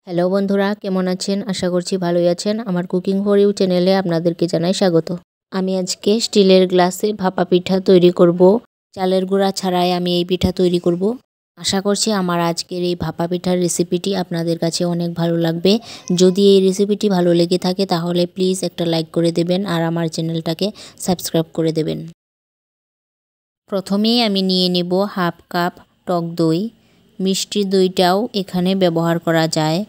Hello বন্ধুরা, কেমন আছেন? আশা করছি ভালোই আছেন। আমার কুকিং ফর ইউ চ্যানেলে আপনাদেরকে জানাই স্বাগত। আমি আজকে স্টিলের গ্লাসে ভাপা পিঠা তৈরি করব। চালের গুঁড়া ছাড়াই আমি এই পিঠা তৈরি করব। আশা করছি আমার আজকের এই ভাপা পিঠার রেসিপিটি আপনাদের কাছে অনেক ভালো লাগবে। যদি এই রেসিপিটি ভালো লেগে থাকে তাহলে প্লিজ একটা লাইক করে দেবেন আর আমার চ্যানেলটাকে সাবস্ক্রাইব করে দেবেন। প্রথমেই আমি নিয়ে নেব হাফ কাপ টক দই। মিষ্টি দইটাও এখানে ব্যবহার করা যায়,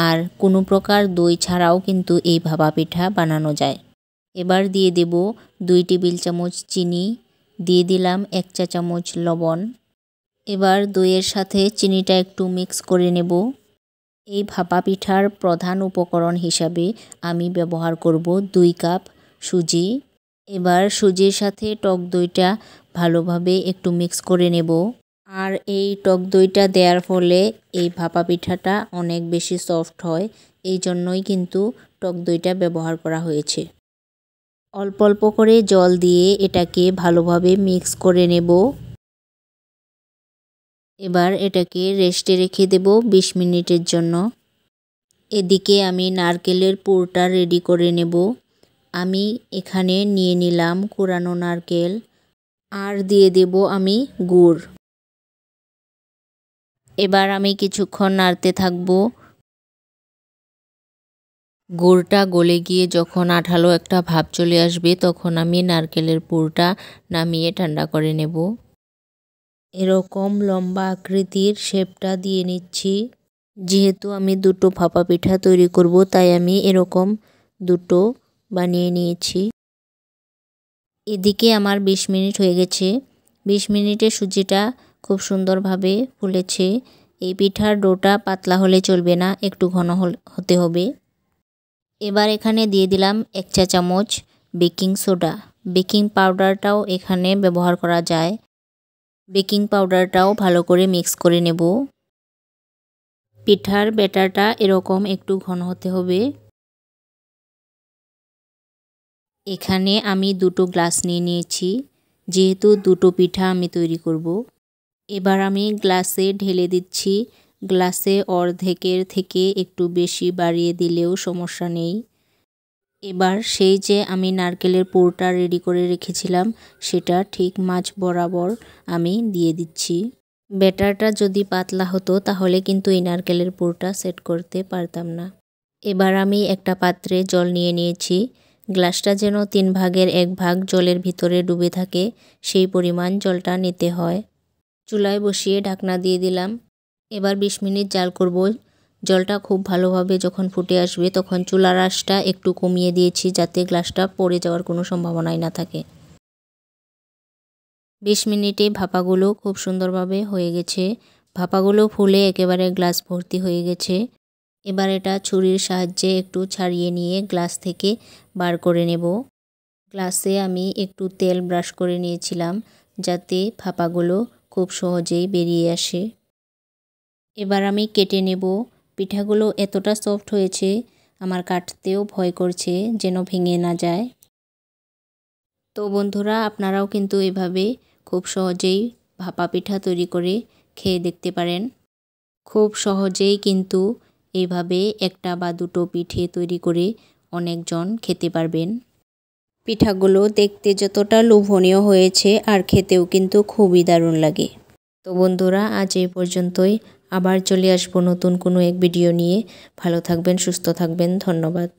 আর কোনো প্রকার দই ছাড়াও কিন্তু এই ভাপা পিঠা বানানো যায়। এবার দিয়ে দেব 2 টেবিল চামচ চিনি, দিয়ে দিলাম 1 চা চামচ লবণ। এবার দইয়ের সাথে চিনিটা একটু মিক্স করে নেব। এই ভাপা পিঠার প্রধান উপকরণ হিসাবে আমি ব্যবহার করব 2 কাপ সুজি। এবার সুজির সাথে টক দইটা ভালোভাবে একটু মিক্স করে নেব। আর এই টক দইটা দেওয়ার ফলে এই ভাপা পিঠাটা অনেক বেশি সফট হয়, এই জন্যই কিন্তু টক দইটা ব্যবহার করা হয়েছে। অল্প অল্প করে জল দিয়ে এটাকে ভালোভাবে মিক্স করে নেব। এবার এটাকে রেস্টে রেখে দেব 20 মিনিটের জন্য। এদিকে আমি নারকেলের পুরটা রেডি করে নেব। আমি এখানে নিয়ে নিলাম কোরানো নারকেল, আর দিয়ে দেব আমি গুড়। এবার আমি কিছুক্ষণ নাড়তে থাকব। গুড়টা গলে গিয়ে যখন আঠালো একটা ভাব চলে আসবে তখন আমি নারকেলের পুরটা নামিয়ে ঠান্ডা করে নেব। এরকম লম্বা আকৃতির শেপটা দিয়ে নিচ্ছি। যেহেতু আমি দুটো ভাপা পিঠা তৈরি করব তাই আমি এরকম দুটো বানিয়ে নিয়েছি। এদিকে আমার 20 মিনিট হয়ে গেছে। 20 মিনিটে সুজিটা খুব সুন্দরভাবে ফুলেছে। এই পিঠার ডোটা পাতলা হলে চলবে না, একটু ঘন হতে হবে। এবার এখানে দিয়ে দিলাম 1 চা চামচ বেকিং সোডা। বেকিং পাউডারটাও এখানে ব্যবহার করা যায়। বেকিং পাউডারটাও ভালো করে মিক্স করে নেব। পিঠার ব্যাটারটা এরকম একটু ঘন হতে হবে। এখানে আমি দুটো গ্লাস নিয়ে নিয়েছি, যেহেতু দুটো পিঠা আমি তৈরি করব। এবার আমি গ্লাসে ঢেলে দিচ্ছি। গ্লাসে অর্ধেকের থেকে একটু বেশি বাড়িয়ে দিলেও সমস্যা নেই। এবার সেই যে আমি নারকেলের পুরটা রেডি করে রেখেছিলাম সেটা ঠিক মাঝ বরাবর আমি দিয়ে দিচ্ছি। ব্যাটারটা যদি পাতলা হতো তাহলে কিন্তু এই নারকেলের পুরটা সেট করতে পারতাম না। এবার আমি একটা পাত্রে জল নিয়ে নিয়েছি। গ্লাসটা যেন 3 ভাগের 1 ভাগ জলের ভিতরে ডুবে থাকে সেই পরিমাণ জলটা নিতে হয়। চুলায় বসিয়ে ঢাকনা দিয়ে দিলাম। এবার 20 মিনিট জাল করব। জলটা খুব ভালোভাবে যখন ফুটে আসবে তখন চুলার আঁচটা একটু কমিয়ে দিয়েছি যাতে গ্লাসটা পড়ে যাওয়ার কোনো সম্ভাবনাই না থাকে। 20 মিনিটে ভাপাগুলো খুব সুন্দরভাবে হয়ে গেছে। ভাপাগুলো ফুলে একেবারে গ্লাস ভর্তি হয়ে গেছে। এবার এটা ছুরির সাহায্যে একটু ছাড়িয়ে নিয়ে গ্লাস থেকে বার করে নেব। গ্লাসে আমি একটু তেল ব্রাশ করে নিয়েছিলাম যাতে ভাপাগুলো খুব সহজেই বেরিয়ে আসে। এবার আমি কেটে নেব। পিঠাগুলো এতটা সফট হয়েছে আমার কাটতেও ভয় করছে যেন ভেঙে না যায়। তো বন্ধুরা, আপনারাও কিন্তু এভাবে খুব সহজেই ভাপা পিঠা তৈরি করে খেয়ে দেখতে পারেন। খুব সহজেই কিন্তু এইভাবে একটা বা দুটো পিঠে তৈরি করে অনেকজন খেতে পারবেন। পিঠাগুলো দেখতে যতটা লোভনীয় হয়েছে আর খেতেও কিন্তু খুবই দারুণ লাগে। তো বন্ধুরা, আজ এই পর্যন্তই। আবার চলে আসবো নতুন কোনো এক ভিডিও নিয়ে। ভালো থাকবেন, সুস্থ থাকবেন। ধন্যবাদ।